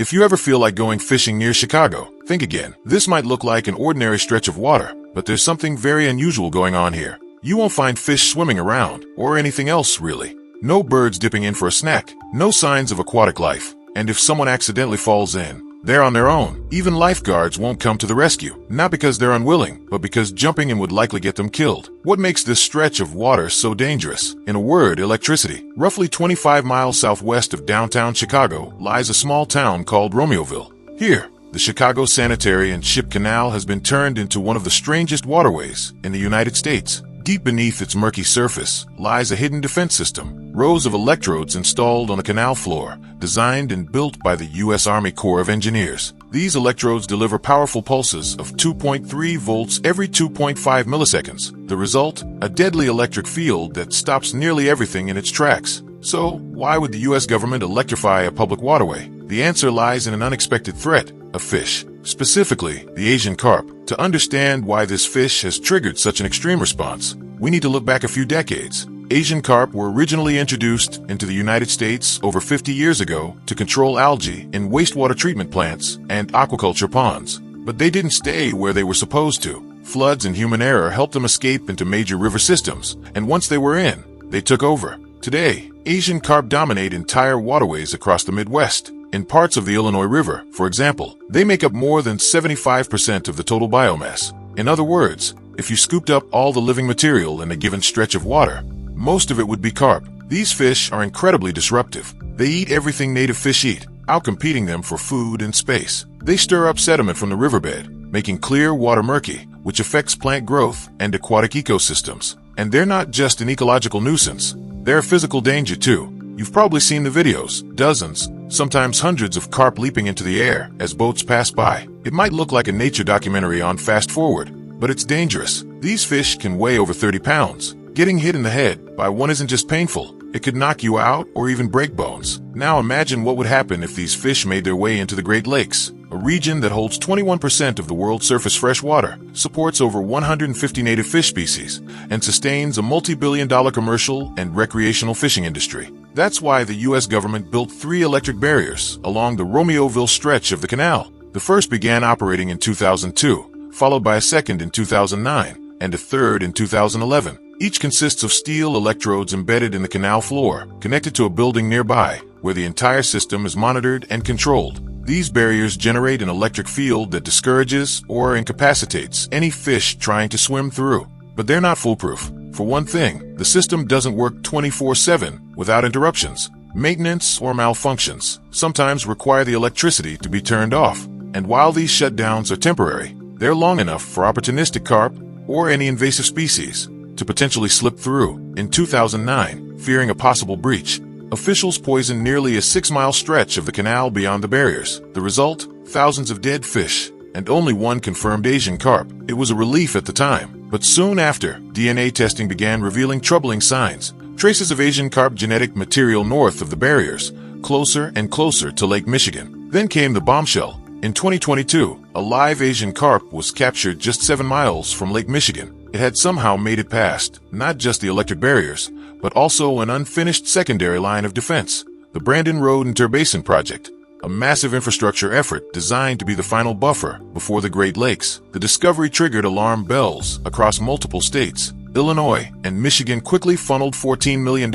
If you ever feel like going fishing near Chicago, think again. This might look like an ordinary stretch of water, but there's something very unusual going on here. You won't find fish swimming around, or anything else really. No birds dipping in for a snack, no signs of aquatic life. And if someone accidentally falls in, they're on their own. Even lifeguards won't come to the rescue, not because they're unwilling, but because jumping in would likely get them killed. What makes this stretch of water so dangerous? In a word, electricity. Roughly 25 miles southwest of downtown Chicago lies a small town called Romeoville. Here, the Chicago Sanitary and Ship Canal has been turned into one of the strangest waterways in the United States. Deep beneath its murky surface lies a hidden defense system, rows of electrodes installed on the canal floor, designed and built by the U.S. Army Corps of Engineers. These electrodes deliver powerful pulses of 2.3 volts every 2.5 milliseconds. The result? A deadly electric field that stops nearly everything in its tracks. So, why would the U.S. government electrify a public waterway? The answer lies in an unexpected threat: a fish. Specifically, the Asian carp. To understand why this fish has triggered such an extreme response, we need to look back a few decades. Asian carp were originally introduced into the United States over 50 years ago to control algae in wastewater treatment plants and aquaculture ponds. But they didn't stay where they were supposed to. Floods and human error helped them escape into major river systems, and once they were in, they took over. Today, Asian carp dominate entire waterways across the Midwest. In parts of the Illinois River, for example, they make up more than 75% of the total biomass. In other words, if you scooped up all the living material in a given stretch of water, most of it would be carp. These fish are incredibly disruptive. They eat everything native fish eat, outcompeting them for food and space. They stir up sediment from the riverbed, making clear water murky, which affects plant growth and aquatic ecosystems. And they're not just an ecological nuisance, they're a physical danger too. You've probably seen the videos, dozens, sometimes hundreds of carp leaping into the air as boats pass by. It might look like a nature documentary on fast forward, but it's dangerous. These fish can weigh over 30 pounds. Getting hit in the head by one isn't just painful, it could knock you out or even break bones. Now imagine what would happen if these fish made their way into the Great Lakes, a region that holds 21% of the world's surface fresh water, supports over 150 native fish species, and sustains a multi-billion-dollar commercial and recreational fishing industry. That's why the U.S. government built 3 electric barriers along the Romeoville stretch of the canal. The first began operating in 2002, followed by a second in 2009, and a third in 2011. Each consists of steel electrodes embedded in the canal floor, connected to a building nearby, where the entire system is monitored and controlled. These barriers generate an electric field that discourages or incapacitates any fish trying to swim through. But they're not foolproof. For one thing, the system doesn't work 24/7 without interruptions. Maintenance or malfunctions sometimes require the electricity to be turned off. And while these shutdowns are temporary, they're long enough for opportunistic carp or any invasive species to potentially slip through. In 2009, fearing a possible breach, officials poisoned nearly a 6-mile stretch of the canal beyond the barriers. The result? Thousands of dead fish, and only one confirmed Asian carp. It was a relief at the time, but soon after, DNA testing began revealing troubling signs. Traces of Asian carp genetic material north of the barriers, closer and closer to Lake Michigan. Then came the bombshell. In 2022, a live Asian carp was captured just 7 miles from Lake Michigan. It had somehow made it past, not just the electric barriers, but also an unfinished secondary line of defense, the Brandon Road Interbasin Project, a massive infrastructure effort designed to be the final buffer before the Great Lakes. The discovery triggered alarm bells across multiple states. Illinois and Michigan quickly funneled $14 million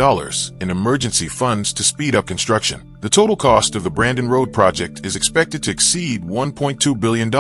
in emergency funds to speed up construction. The total cost of the Brandon Road project is expected to exceed $1.2 billion,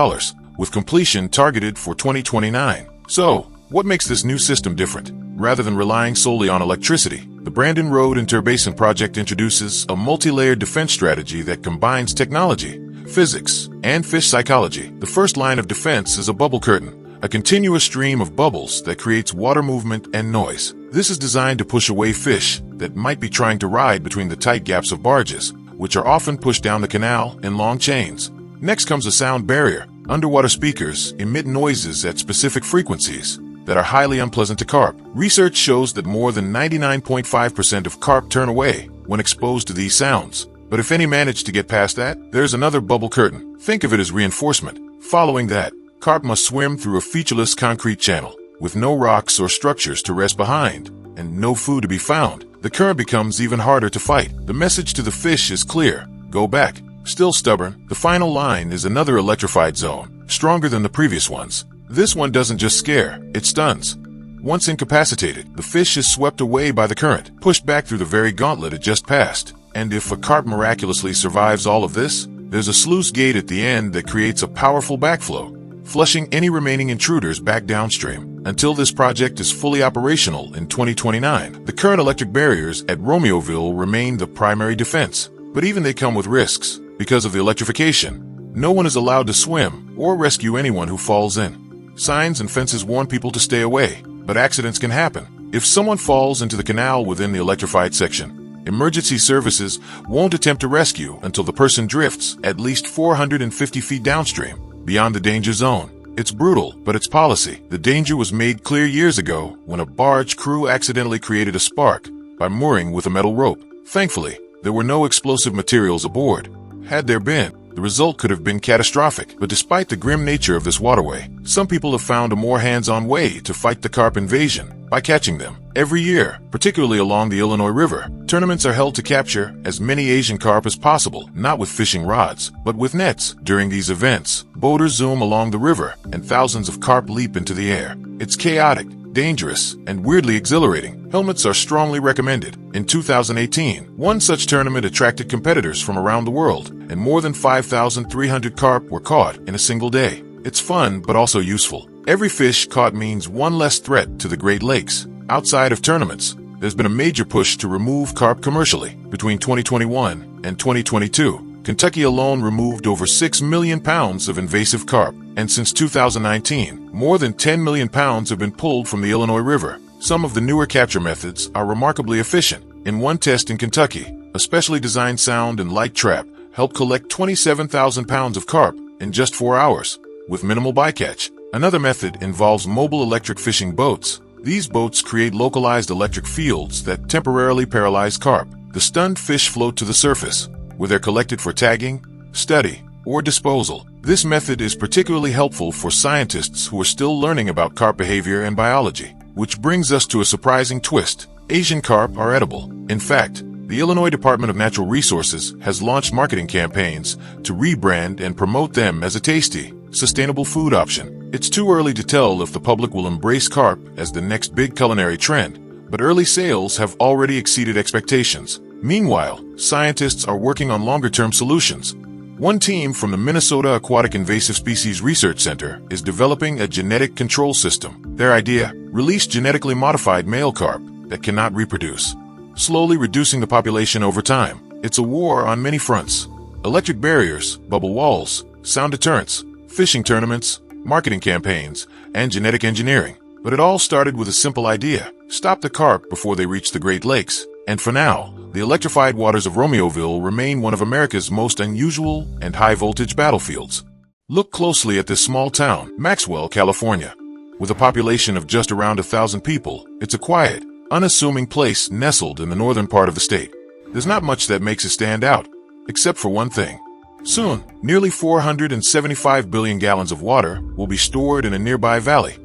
with completion targeted for 2029. So, what makes this new system different? Rather than relying solely on electricity, the Brandon Road Interbasin Project introduces a multi-layered defense strategy that combines technology, physics, and fish psychology. The first line of defense is a bubble curtain, a continuous stream of bubbles that creates water movement and noise. This is designed to push away fish that might be trying to ride between the tight gaps of barges, which are often pushed down the canal in long chains. Next comes a sound barrier. Underwater speakers emit noises at specific frequencies that are highly unpleasant to carp. Research shows that more than 99.5% of carp turn away when exposed to these sounds. But if any manage to get past that, there's another bubble curtain. Think of it as reinforcement. Following that, carp must swim through a featureless concrete channel, with no rocks or structures to rest behind, and no food to be found. The current becomes even harder to fight. The message to the fish is clear: go back. Still stubborn, the final line is another electrified zone, stronger than the previous ones. This one doesn't just scare, it stuns. Once incapacitated, the fish is swept away by the current, pushed back through the very gauntlet it just passed. And if a carp miraculously survives all of this, there's a sluice gate at the end that creates a powerful backflow, flushing any remaining intruders back downstream. Until this project is fully operational in 2029, the current electric barriers at Romeoville remain the primary defense. But even they come with risks. Because of the electrification, no one is allowed to swim or rescue anyone who falls in. Signs and fences warn people to stay away, but accidents can happen. If someone falls into the canal within the electrified section, emergency services won't attempt to rescue until the person drifts at least 450 feet downstream, beyond the danger zone. It's brutal, but it's policy. The danger was made clear years ago when a barge crew accidentally created a spark by mooring with a metal rope. Thankfully, there were no explosive materials aboard. Had there been, the result could have been catastrophic. But despite the grim nature of this waterway, some people have found a more hands-on way to fight the carp invasion by catching them. Every year, particularly along the Illinois River, tournaments are held to capture as many Asian carp as possible, not with fishing rods, but with nets. During these events, boaters zoom along the river, and thousands of carp leap into the air. It's chaotic, dangerous, and weirdly exhilarating. Helmets are strongly recommended. In 2018, one such tournament attracted competitors from around the world, and more than 5,300 carp were caught in a single day. It's fun, but also useful. Every fish caught means one less threat to the Great Lakes. Outside of tournaments, there's been a major push to remove carp commercially. Between 2021 and 2022, Kentucky alone removed over 6 million pounds of invasive carp. And since 2019, more than 10 million pounds have been pulled from the Illinois River. Some of the newer capture methods are remarkably efficient. In one test in Kentucky, a specially designed sound and light trap helped collect 27,000 pounds of carp in just 4 hours, with minimal bycatch. Another method involves mobile electric fishing boats. These boats create localized electric fields that temporarily paralyze carp. The stunned fish float to the surface, where they're collected for tagging, study, or disposal. This method is particularly helpful for scientists who are still learning about carp behavior and biology. Which brings us to a surprising twist. Asian carp are edible. In fact, the Illinois Department of Natural Resources has launched marketing campaigns to rebrand and promote them as a tasty, sustainable food option. It's too early to tell if the public will embrace carp as the next big culinary trend, but early sales have already exceeded expectations. Meanwhile, scientists are working on longer-term solutions. One team from the Minnesota Aquatic Invasive Species Research Center is developing a genetic control system. Their idea: release genetically modified male carp that cannot reproduce, slowly reducing the population over time. It's a war on many fronts: electric barriers, bubble walls, sound deterrents, fishing tournaments, marketing campaigns, and genetic engineering. But it all started with a simple idea: stop the carp before they reach the Great Lakes. And for now, the electrified waters of Romeoville remain one of America's most unusual and high-voltage battlefields. Look closely at this small town, Maxwell, California. With a population of just around 1,000 people, it's a quiet, unassuming place nestled in the northern part of the state. There's not much that makes it stand out, except for one thing. Soon, nearly 475 billion gallons of water will be stored in a nearby valley,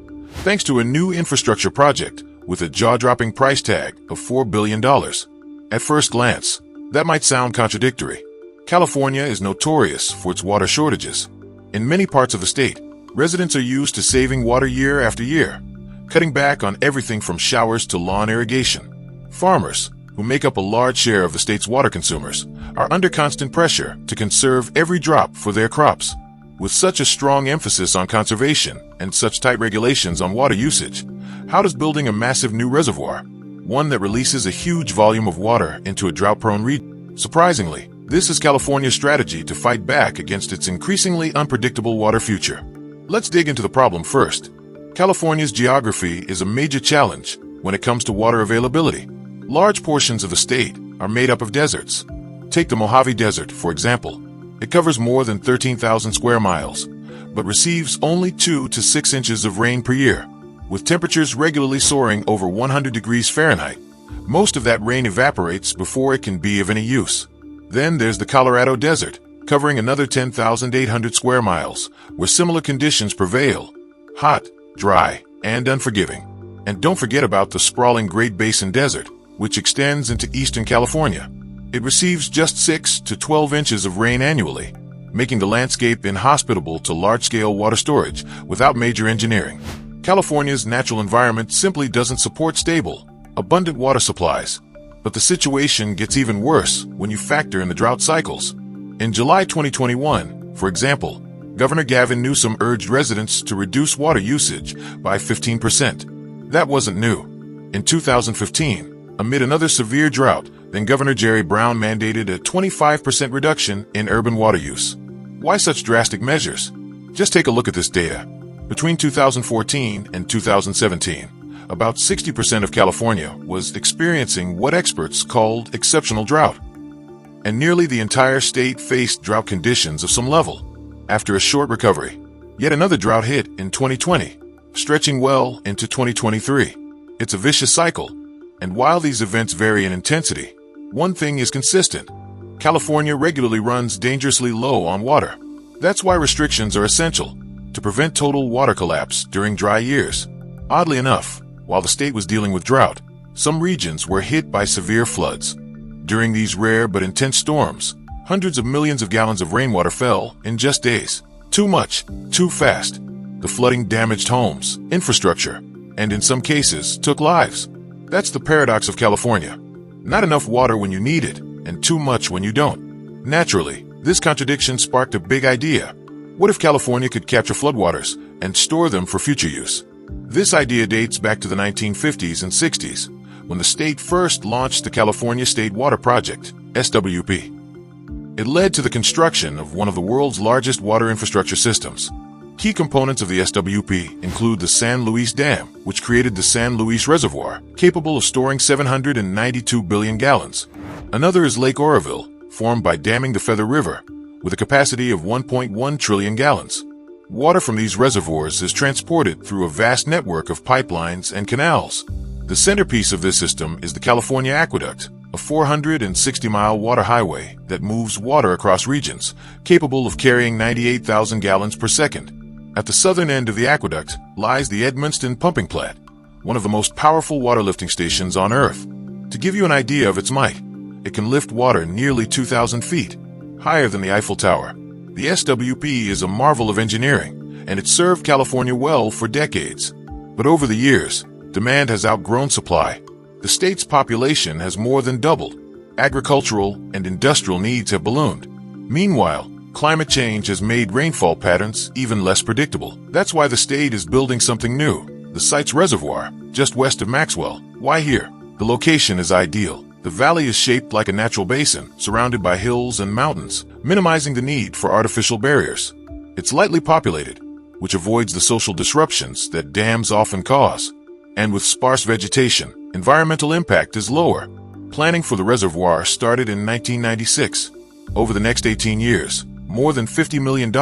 thanks to a new infrastructure project with a jaw-dropping price tag of $4 billion. At first glance, that might sound contradictory. California is notorious for its water shortages. In many parts of the state, residents are used to saving water year after year, cutting back on everything from showers to lawn irrigation. Farmers, who make up a large share of the state's water consumers, are under constant pressure to conserve every drop for their crops. With such a strong emphasis on conservation and such tight regulations on water usage, how does building a massive new reservoir, one that releases a huge volume of water into a drought-prone region? Surprisingly, this is California's strategy to fight back against its increasingly unpredictable water future. Let's dig into the problem first. California's geography is a major challenge when it comes to water availability. Large portions of the state are made up of deserts. Take the Mojave Desert, for example. It covers more than 13,000 square miles, but receives only 2 to 6 inches of rain per year. With temperatures regularly soaring over 100 degrees Fahrenheit, most of that rain evaporates before it can be of any use. Then there's the Colorado Desert, covering another 10,800 square miles, where similar conditions prevail: hot, dry, and unforgiving. And don't forget about the sprawling Great Basin Desert, which extends into eastern California. It receives just 6 to 12 inches of rain annually, making the landscape inhospitable to large-scale water storage without major engineering. California's natural environment simply doesn't support stable, abundant water supplies. But the situation gets even worse when you factor in the drought cycles. In July 2021, for example, Governor Gavin Newsom urged residents to reduce water usage by 15%. That wasn't new. In 2015, amid another severe drought, then Governor Jerry Brown mandated a 25% reduction in urban water use. Why such drastic measures? Just take a look at this data. Between 2014 and 2017, about 60% of California was experiencing what experts called exceptional drought. And nearly the entire state faced drought conditions of some level. After a short recovery, yet another drought hit in 2020, stretching well into 2023. It's a vicious cycle. And while these events vary in intensity, one thing is consistent. California regularly runs dangerously low on water. That's why restrictions are essential to prevent total water collapse during dry years. Oddly enough, while the state was dealing with drought, some regions were hit by severe floods. During these rare but intense storms, hundreds of millions of gallons of rainwater fell in just days. Too much, too fast. The flooding damaged homes, infrastructure, and in some cases took lives. That's the paradox of California. Not enough water when you need it, and too much when you don't. Naturally, this contradiction sparked a big idea. What if California could capture floodwaters and store them for future use? This idea dates back to the 1950s and 60s, when the state first launched the California State Water Project, SWP. It led to the construction of one of the world's largest water infrastructure systems. Key components of the SWP include the San Luis Dam, which created the San Luis Reservoir, capable of storing 792 billion gallons. Another is Lake Oroville, formed by damming the Feather River, with a capacity of 1.1 trillion gallons. Water from these reservoirs is transported through a vast network of pipelines and canals. The centerpiece of this system is the California Aqueduct, a 460-mile water highway that moves water across regions, capable of carrying 98,000 gallons per second. At the southern end of the aqueduct lies the Edmundston Pumping Plant, one of the most powerful water lifting stations on Earth. To give you an idea of its might, it can lift water nearly 2,000 feet, higher than the Eiffel Tower. The SWP is a marvel of engineering, and it served California well for decades. But over the years, demand has outgrown supply. The state's population has more than doubled. Agricultural and industrial needs have ballooned. Meanwhile, climate change has made rainfall patterns even less predictable. That's why the state is building something new, the Sites Reservoir, just west of Maxwell. Why here? The location is ideal. The valley is shaped like a natural basin, surrounded by hills and mountains, minimizing the need for artificial barriers. It's lightly populated, which avoids the social disruptions that dams often cause. And with sparse vegetation, environmental impact is lower. Planning for the reservoir started in 1996. Over the next 18 years, more than $50 million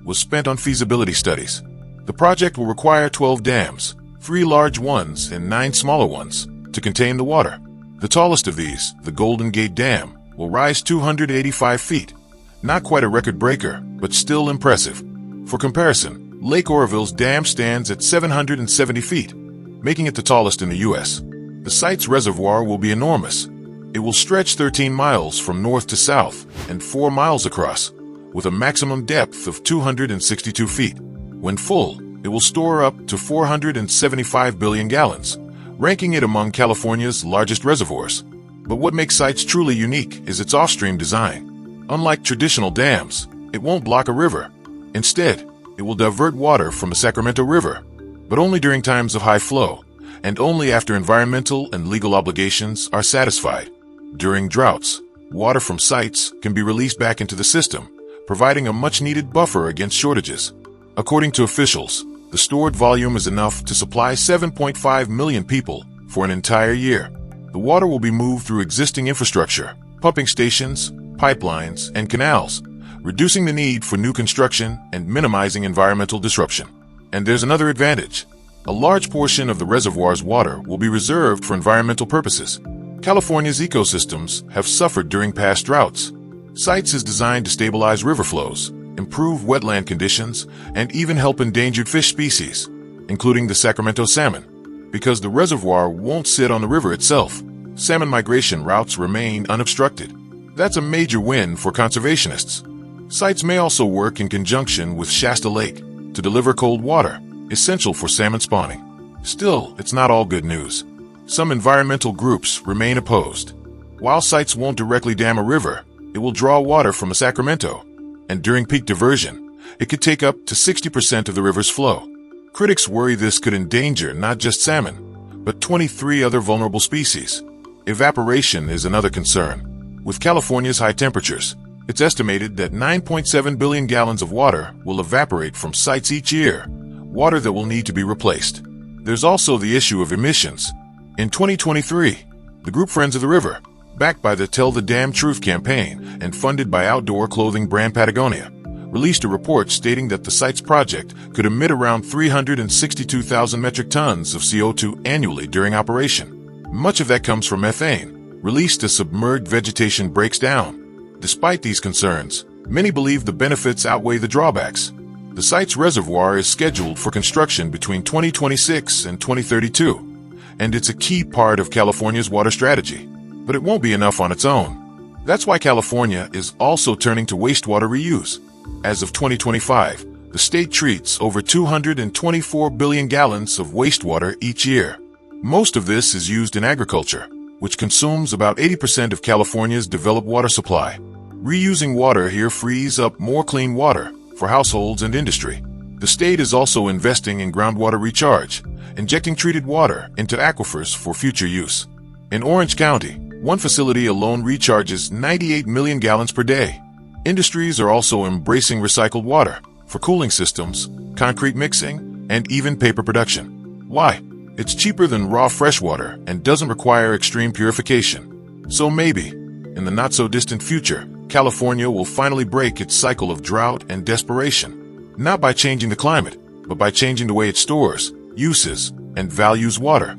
was spent on feasibility studies. The project will require 12 dams, 3 large ones and 9 smaller ones, to contain the water. The tallest of these, the Golden Gate Dam, will rise 285 feet. Not quite a record breaker, but still impressive. For comparison, Lake Oroville's dam stands at 770 feet, making it the tallest in the U.S. The site's reservoir will be enormous. It will stretch 13 miles from north to south and 4 miles across, with a maximum depth of 262 feet. When full, it will store up to 475 billion gallons, ranking it among California's largest reservoirs. But what makes Sites truly unique is its off-stream design. Unlike traditional dams, it won't block a river. Instead, it will divert water from the Sacramento River, but only during times of high flow, and only after environmental and legal obligations are satisfied. During droughts, water from Sites can be released back into the system, providing a much-needed buffer against shortages. According to officials, the stored volume is enough to supply 7.5 million people for an entire year. The water will be moved through existing infrastructure, pumping stations, pipelines, and canals, reducing the need for new construction and minimizing environmental disruption. And there's another advantage. A large portion of the reservoir's water will be reserved for environmental purposes. California's ecosystems have suffered during past droughts. Sites is designed to stabilize river flows, improve wetland conditions, and even help endangered fish species, including the Sacramento salmon. Because the reservoir won't sit on the river itself, salmon migration routes remain unobstructed. That's a major win for conservationists. Sites may also work in conjunction with Shasta Lake to deliver cold water, essential for salmon spawning. Still, it's not all good news. Some environmental groups remain opposed. While sites won't directly dam a river, it will draw water from the Sacramento, and during peak diversion, it could take up to 60% of the river's flow. Critics worry this could endanger not just salmon, but 23 other vulnerable species. Evaporation is another concern. With California's high temperatures, it's estimated that 9.7 billion gallons of water will evaporate from sites each year, water that will need to be replaced. There's also the issue of emissions. In 2023, the group Friends of the River, backed by the Tell the Damn Truth campaign and funded by outdoor clothing brand Patagonia, released a report stating that the site's project could emit around 362,000 metric tons of CO2 annually during operation. Much of that comes from methane, released as submerged vegetation breaks down. Despite these concerns, many believe the benefits outweigh the drawbacks. The site's reservoir is scheduled for construction between 2026 and 2032, and it's a key part of California's water strategy. But it won't be enough on its own. That's why California is also turning to wastewater reuse. As of 2025, the state treats over 224 billion gallons of wastewater each year. Most of this is used in agriculture, which consumes about 80% of California's developed water supply. Reusing water here frees up more clean water for households and industry. The state is also investing in groundwater recharge, injecting treated water into aquifers for future use. In Orange County, one facility alone recharges 98 million gallons per day. Industries are also embracing recycled water for cooling systems, concrete mixing, and even paper production. Why? It's cheaper than raw fresh water and doesn't require extreme purification. So maybe, in the not-so-distant future, California will finally break its cycle of drought and desperation. Not by changing the climate, but by changing the way it stores, uses, and values water.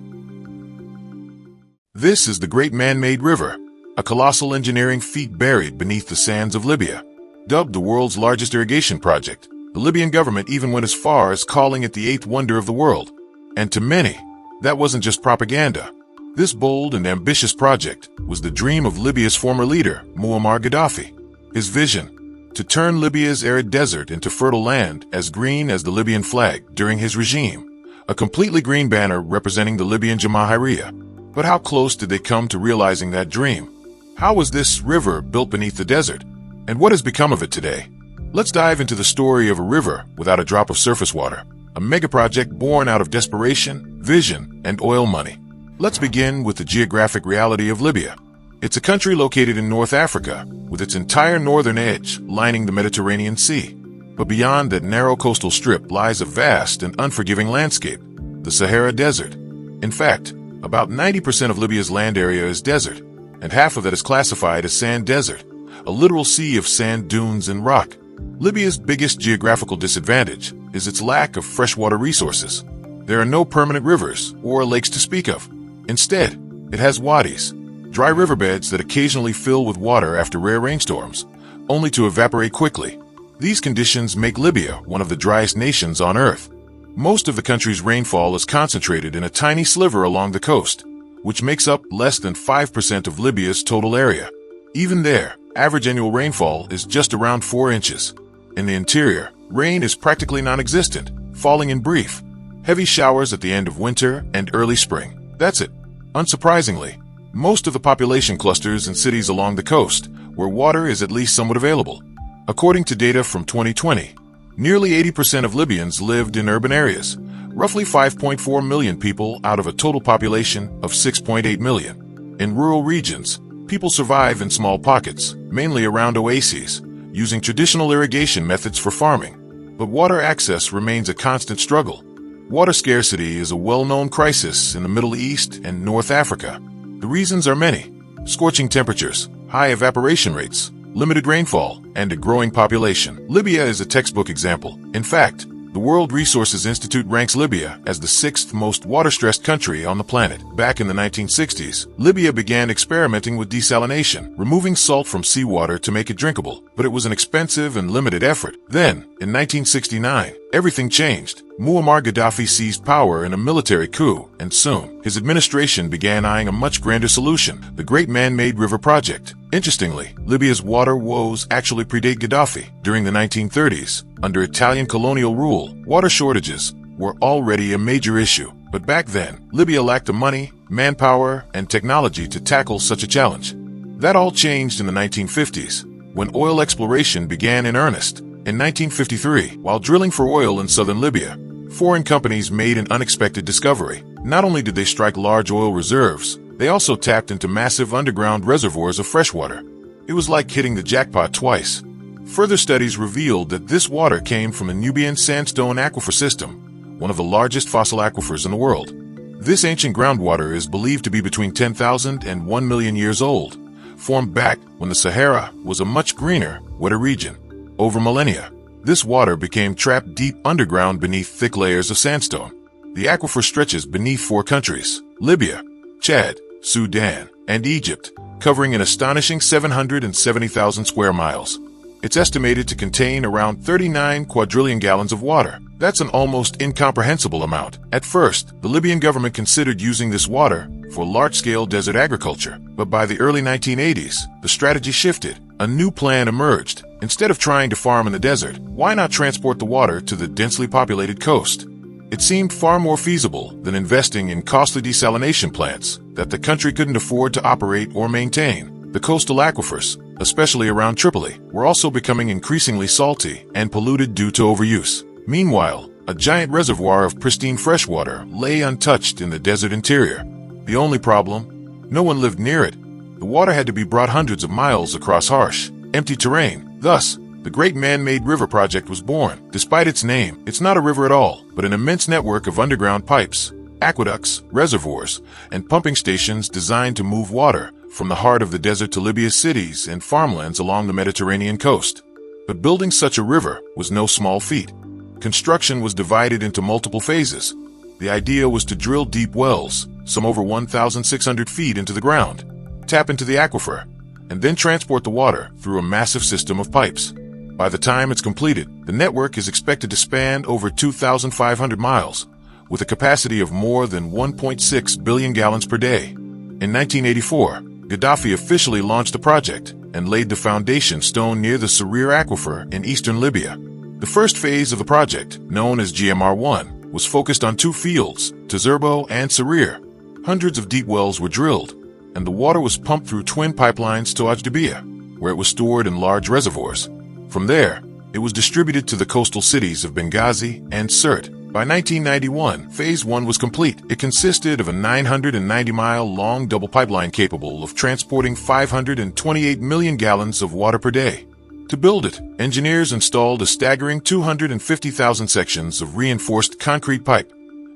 This is the Great Man-Made River, a colossal engineering feat buried beneath the sands of Libya. Dubbed the world's largest irrigation project, the Libyan government even went as far as calling it the eighth wonder of the world. And to many, that wasn't just propaganda. This bold and ambitious project was the dream of Libya's former leader, Muammar Gaddafi. His vision, to turn Libya's arid desert into fertile land as green as the Libyan flag during his regime, a completely green banner representing the Libyan Jamahiriya. But how close did they come to realizing that dream? How was this river built beneath the desert? And what has become of it today? Let's dive into the story of a river without a drop of surface water, a megaproject born out of desperation, vision, and oil money. Let's begin with the geographic reality of Libya. It's a country located in North Africa, with its entire northern edge lining the Mediterranean Sea. But beyond that narrow coastal strip lies a vast and unforgiving landscape, the Sahara Desert. In fact, about 90% of Libya's land area is desert, and half of it is classified as sand desert, a literal sea of sand dunes and rock. Libya's biggest geographical disadvantage is its lack of freshwater resources. There are no permanent rivers or lakes to speak of. Instead, it has wadis, dry riverbeds that occasionally fill with water after rare rainstorms, only to evaporate quickly. These conditions make Libya one of the driest nations on Earth. Most of the country's rainfall is concentrated in a tiny sliver along the coast, which makes up less than 5% of Libya's total area. Even there, average annual rainfall is just around 4 inches. In the interior, rain is practically non-existent, falling in brief, heavy showers at the end of winter and early spring. That's it. Unsurprisingly, most of the population clusters in cities along the coast, where water is at least somewhat available. According to data from 2020, nearly 80% of Libyans lived in urban areas, roughly 5.4 million people out of a total population of 6.8 million. In rural regions, people survive in small pockets, mainly around oases, using traditional irrigation methods for farming. But water access remains a constant struggle. Water scarcity is a well-known crisis in the Middle East and North Africa. The reasons are many: scorching temperatures, high evaporation rates, limited rainfall, and a growing population. Libya is a textbook example. In fact, the World Resources Institute ranks Libya as the 6th most water-stressed country on the planet. Back in the 1960s, Libya began experimenting with desalination, removing salt from seawater to make it drinkable. But it was an expensive and limited effort. Then, In 1969, everything changed. Muammar Gaddafi seized power in a military coup, and soon, his administration began eyeing a much grander solution, the Great Man-Made River Project. Interestingly, Libya's water woes actually predate Gaddafi. During the 1930s, under Italian colonial rule, water shortages were already a major issue. But back then, Libya lacked the money, manpower, and technology to tackle such a challenge. That all changed in the 1950s, when oil exploration began in earnest. In 1953, while drilling for oil in southern Libya, foreign companies made an unexpected discovery. Not only did they strike large oil reserves, they also tapped into massive underground reservoirs of fresh water. It was like hitting the jackpot twice. Further studies revealed that this water came from the Nubian sandstone aquifer system, one of the largest fossil aquifers in the world. This ancient groundwater is believed to be between 10,000 and 1 million years old, formed back when the Sahara was a much greener, wetter region. Over millennia, this water became trapped deep underground beneath thick layers of sandstone. The aquifer stretches beneath 4 countries: Libya, Chad, Sudan, and Egypt, covering an astonishing 770,000 square miles. It's estimated to contain around 39 quadrillion gallons of water. That's an almost incomprehensible amount. At first, the Libyan government considered using this water for large-scale desert agriculture. But by the early 1980s, the strategy shifted. A new plan emerged. Instead of trying to farm in the desert, why not transport the water to the densely populated coast? It seemed far more feasible than investing in costly desalination plants that the country couldn't afford to operate or maintain. The coastal aquifers, especially around Tripoli, were also becoming increasingly salty and polluted due to overuse. Meanwhile, a giant reservoir of pristine freshwater lay untouched in the desert interior. The only problem? No one lived near it. The water had to be brought hundreds of miles across harsh, empty terrain. Thus, the Great Man-Made River Project was born. Despite its name, it's not a river at all, but an immense network of underground pipes, aqueducts, reservoirs, and pumping stations designed to move water from the heart of the desert to Libya's cities and farmlands along the Mediterranean coast. But building such a river was no small feat. Construction was divided into multiple phases. The idea was to drill deep wells, some over 1,600 feet into the ground, tap into the aquifer, and then transport the water through a massive system of pipes. By the time it's completed, the network is expected to span over 2,500 miles, with a capacity of more than 1.6 billion gallons per day. In 1984, Gaddafi officially launched the project and laid the foundation stone near the Sarir Aquifer in eastern Libya. The first phase of the project, known as GMR-1, was focused on 2 fields, Tazerbo and Sarir. Hundreds of deep wells were drilled, and the water was pumped through twin pipelines to Ojdabia, where it was stored in large reservoirs. From there, it was distributed to the coastal cities of Benghazi and Sirte. By 1991, Phase 1 was complete. It consisted of a 990-mile-long double pipeline capable of transporting 528 million gallons of water per day. To build it, engineers installed a staggering 250,000 sections of reinforced concrete pipe,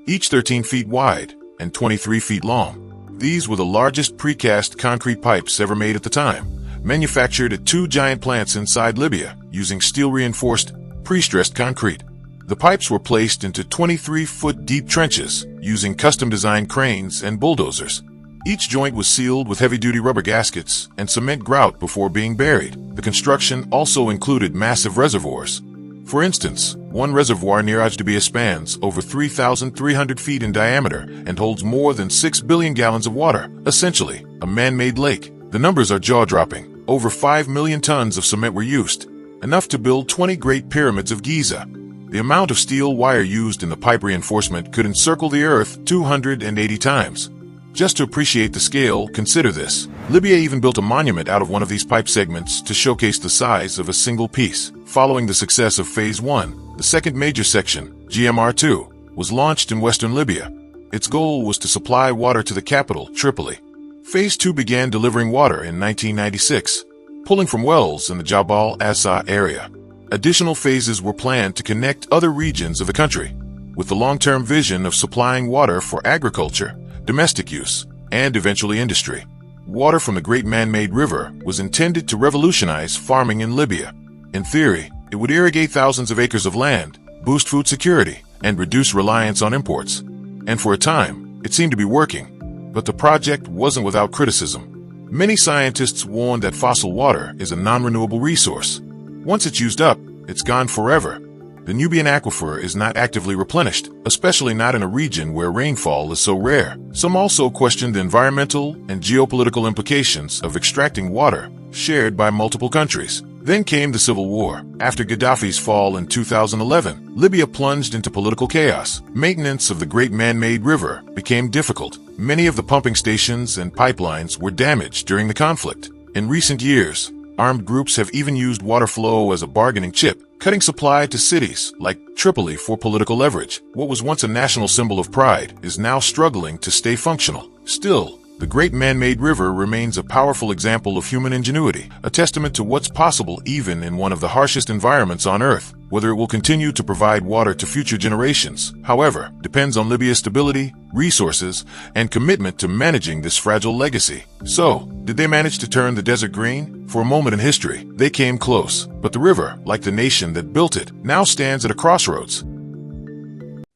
each 13 feet wide and 23 feet long. These were the largest precast concrete pipes ever made at the time, manufactured at 2 giant plants inside Libya using steel-reinforced, pre-stressed concrete. The pipes were placed into 23-foot deep trenches using custom-designed cranes and bulldozers. Each joint was sealed with heavy-duty rubber gaskets and cement grout before being buried. The construction also included massive reservoirs. For instance, one reservoir near Ojdabia spans over 3,300 feet in diameter and holds more than 6 billion gallons of water, essentially a man-made lake. The numbers are jaw-dropping. Over 5 million tons of cement were used, enough to build 20 Great Pyramids of Giza. The amount of steel wire used in the pipe reinforcement could encircle the Earth 280 times. Just to appreciate the scale, consider this. Libya even built a monument out of one of these pipe segments to showcase the size of a single piece. Following the success of Phase 1, the second major section, GMR-2, was launched in western Libya. Its goal was to supply water to the capital, Tripoli. Phase 2 began delivering water in 1996, pulling from wells in the Jabal Assa area. Additional phases were planned to connect other regions of the country, with the long-term vision of supplying water for agriculture, domestic use, and eventually industry. Water from the Great Man-Made River was intended to revolutionize farming in Libya. In theory, it would irrigate thousands of acres of land, boost food security, and reduce reliance on imports. And for a time, it seemed to be working. But the project wasn't without criticism. Many scientists warned that fossil water is a non-renewable resource. Once it's used up, it's gone forever. The Nubian aquifer is not actively replenished, especially not in a region where rainfall is so rare. Some also question the environmental and geopolitical implications of extracting water shared by multiple countries. Then came the civil war. After Gaddafi's fall in 2011, Libya plunged into political chaos. Maintenance of the great man-made river became difficult. Many of the pumping stations and pipelines were damaged during the conflict. In recent years, armed groups have even used water flow as a bargaining chip, cutting supply to cities like Tripoli for political leverage. What was once a national symbol of pride is now struggling to stay functional. Still, the great man-made river remains a powerful example of human ingenuity, a testament to what's possible even in one of the harshest environments on Earth. Whether it will continue to provide water to future generations, however, depends on Libya's stability, resources, and commitment to managing this fragile legacy. So, did they manage to turn the desert green? For a moment in history, they came close, but the river, like the nation that built it, now stands at a crossroads.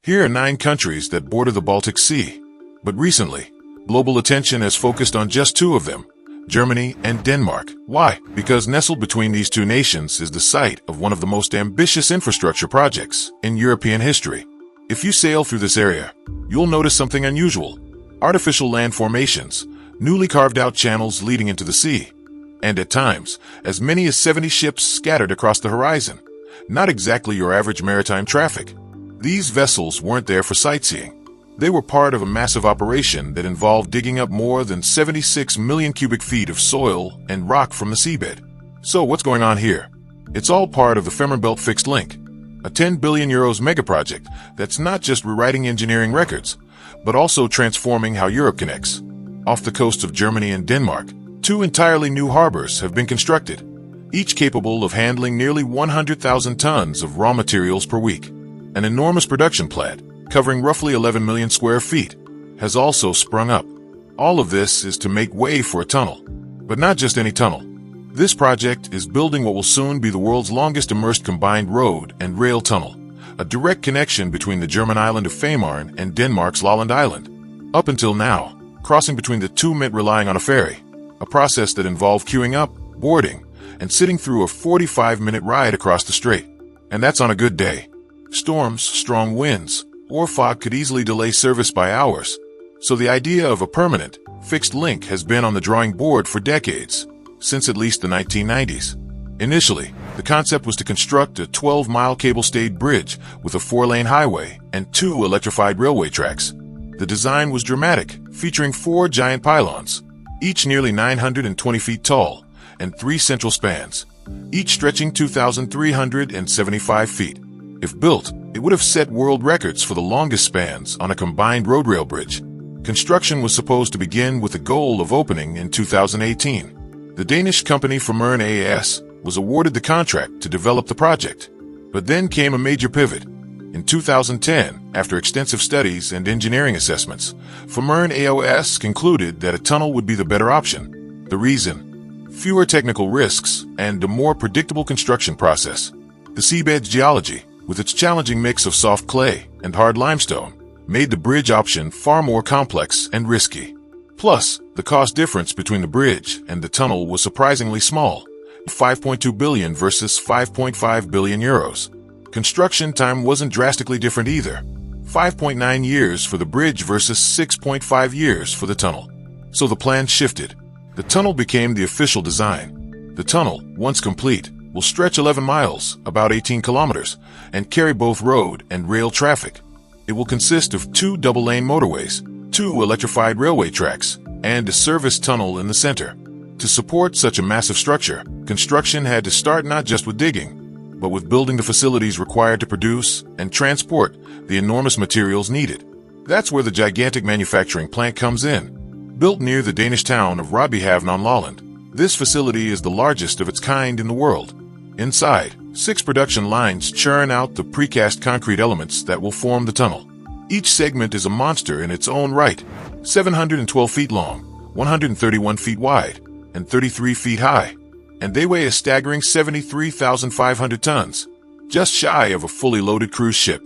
Here are 9 countries that border the Baltic Sea, but recently, global attention has focused on just 2 of them, Germany and Denmark. Why? Because nestled between these 2 nations is the site of one of the most ambitious infrastructure projects in European history. If you sail through this area, you'll notice something unusual. Artificial land formations, newly carved out channels leading into the sea, and at times, as many as 70 ships scattered across the horizon. Not exactly your average maritime traffic. These vessels weren't there for sightseeing. They were part of a massive operation that involved digging up more than 76 million cubic feet of soil and rock from the seabed. So what's going on here? It's all part of the Fehmarnbelt Fixed Link, a 10 billion euros megaproject that's not just rewriting engineering records, but also transforming how Europe connects. Off the coasts of Germany and Denmark, 2 entirely new harbors have been constructed, each capable of handling nearly 100,000 tons of raw materials per week. An enormous production plant, covering roughly 11 million square feet, has also sprung up. All of this is to make way for a tunnel. But not just any tunnel. This project is building what will soon be the world's longest immersed combined road and rail tunnel, a direct connection between the German island of Fehmarn and Denmark's Lolland Island. Up until now, crossing between the 2 meant relying on a ferry, a process that involved queuing up, boarding, and sitting through a 45-minute ride across the strait. And that's on a good day. Storms, strong winds, or fog could easily delay service by hours, so the idea of a permanent, fixed link has been on the drawing board for decades, since at least the 1990s. Initially, the concept was to construct a 12-mile cable-stayed bridge with a 4-lane highway and 2 electrified railway tracks. The design was dramatic, featuring 4 giant pylons, each nearly 920 feet tall, and 3 central spans, each stretching 2,375 feet. If built, it would have set world records for the longest spans on a combined road-rail bridge. Construction was supposed to begin with the goal of opening in 2018. The Danish company Fehmarn AS was awarded the contract to develop the project. But then came a major pivot. In 2010, after extensive studies and engineering assessments, Fehmarn AOS concluded that a tunnel would be the better option. The reason? Fewer technical risks and a more predictable construction process. The seabed's geology, with its challenging mix of soft clay and hard limestone, made the bridge option far more complex and risky. Plus, the cost difference between the bridge and the tunnel was surprisingly small, 5.2 billion versus 5.5 billion euros. Construction time wasn't drastically different either, 5.9 years for the bridge versus 6.5 years for the tunnel. So the plan shifted. The tunnel became the official design. The tunnel, once complete, will stretch 11 miles, about 18 kilometers, and carry both road and rail traffic. It will consist of 2 double-lane motorways, 2 electrified railway tracks, and a service tunnel in the center. To support such a massive structure, construction had to start not just with digging, but with building the facilities required to produce and transport the enormous materials needed. That's where the gigantic manufacturing plant comes in. Built near the Danish town of Rødbyhavn on Lolland, this facility is the largest of its kind in the world. Inside, 6 production lines churn out the precast concrete elements that will form the tunnel. Each segment is a monster in its own right, 712 feet long, 131 feet wide, and 33 feet high, and they weigh a staggering 73,500 tons, just shy of a fully loaded cruise ship.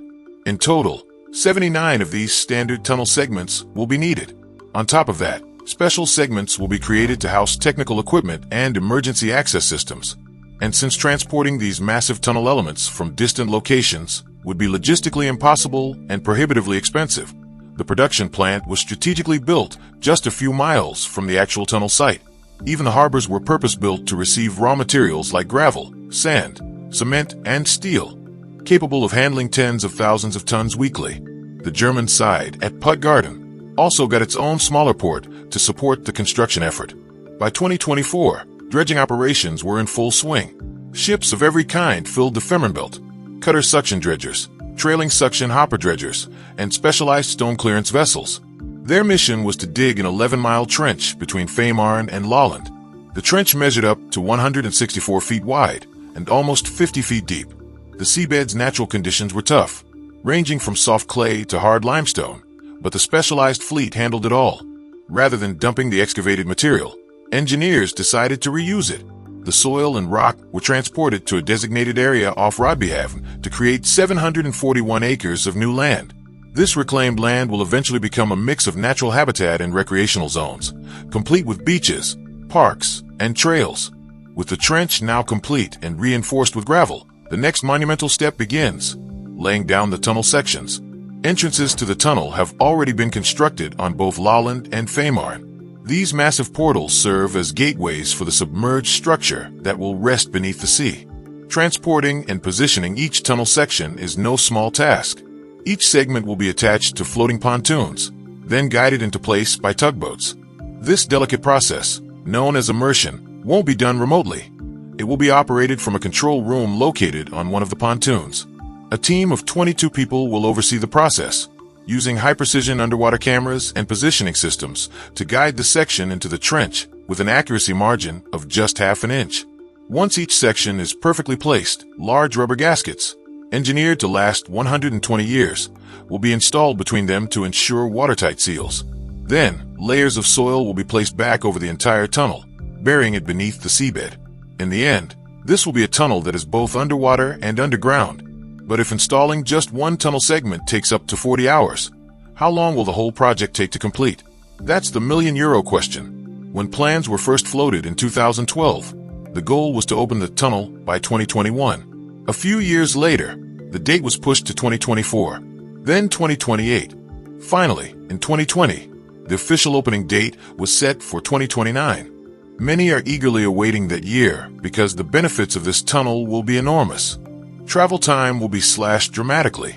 In total, 79 of these standard tunnel segments will be needed. On top of that, special segments will be created to house technical equipment and emergency access systems. And since transporting these massive tunnel elements from distant locations would be logistically impossible and prohibitively expensive, the production plant was strategically built just a few miles from the actual tunnel site. Even the harbors were purpose-built to receive raw materials like gravel, sand, cement, and steel, capable of handling tens of thousands of tons weekly. The German side at Puttgarden also got its own smaller port to support the construction effort. By 2024, dredging operations were in full swing. Ships of every kind filled the Fehmarnbelt: cutter suction dredgers, trailing suction hopper dredgers, and specialized stone clearance vessels. Their mission was to dig an 11-mile trench between Fehmarn and Lolland. The trench measured up to 164 feet wide and almost 50 feet deep. The seabed's natural conditions were tough, ranging from soft clay to hard limestone, but the specialized fleet handled it all. Rather than dumping the excavated material, engineers decided to reuse it. The soil and rock were transported to a designated area off Rodbyhaven to create 741 acres of new land. This reclaimed land will eventually become a mix of natural habitat and recreational zones, complete with beaches, parks, and trails. With the trench now complete and reinforced with gravel, the next monumental step begins: laying down the tunnel sections. Entrances to the tunnel have already been constructed on both Lolland and Fehmarn. These massive portals serve as gateways for the submerged structure that will rest beneath the sea. Transporting and positioning each tunnel section is no small task. Each segment will be attached to floating pontoons, then guided into place by tugboats. This delicate process, known as immersion, won't be done remotely. It will be operated from a control room located on one of the pontoons. A team of 22 people will oversee the process, using high-precision underwater cameras and positioning systems to guide the section into the trench with an accuracy margin of just half an inch. Once each section is perfectly placed, large rubber gaskets, engineered to last 120 years, will be installed between them to ensure watertight seals. Then, layers of soil will be placed back over the entire tunnel, burying it beneath the seabed. In the end, this will be a tunnel that is both underwater and underground. But if installing just one tunnel segment takes up to 40 hours, how long will the whole project take to complete? That's the million-euro question. When plans were first floated in 2012, the goal was to open the tunnel by 2021. A few years later, the date was pushed to 2024, then 2028. Finally, in 2020, the official opening date was set for 2029. Many are eagerly awaiting that year because the benefits of this tunnel will be enormous. Travel time will be slashed dramatically.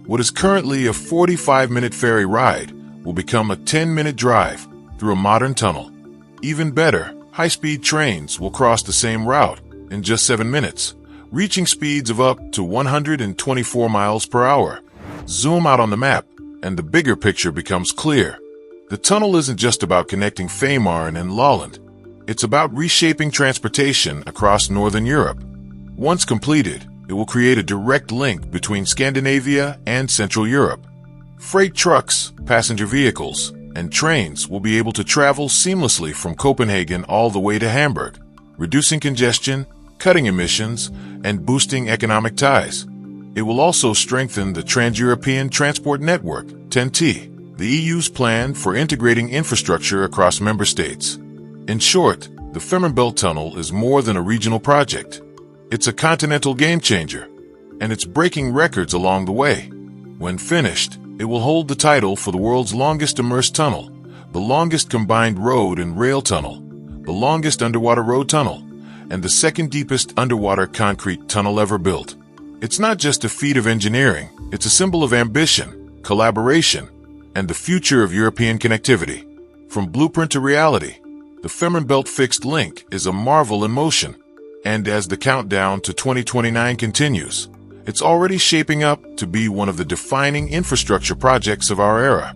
What is currently a 45-minute ferry ride will become a 10-minute drive through a modern tunnel. Even better, high-speed trains will cross the same route in just 7 minutes, reaching speeds of up to 124 miles per hour. Zoom out on the map, and the bigger picture becomes clear. The tunnel isn't just about connecting Fehmarn and Lolland. It's about reshaping transportation across Northern Europe. Once completed, it will create a direct link between Scandinavia and Central Europe. Freight trucks, passenger vehicles, and trains will be able to travel seamlessly from Copenhagen all the way to Hamburg, reducing congestion, cutting emissions, and boosting economic ties. It will also strengthen the Trans-European Transport Network, TEN-T, the EU's plan for integrating infrastructure across member states. In short, the Fehmarnbelt Tunnel is more than a regional project. It's a continental game-changer, and it's breaking records along the way. When finished, it will hold the title for the world's longest immersed tunnel, the longest combined road and rail tunnel, the longest underwater road tunnel, and the second deepest underwater concrete tunnel ever built. It's not just a feat of engineering, it's a symbol of ambition, collaboration, and the future of European connectivity. From blueprint to reality, the Fehmarnbelt Fixed Link is a marvel in motion. And as the countdown to 2029 continues, it's already shaping up to be one of the defining infrastructure projects of our era.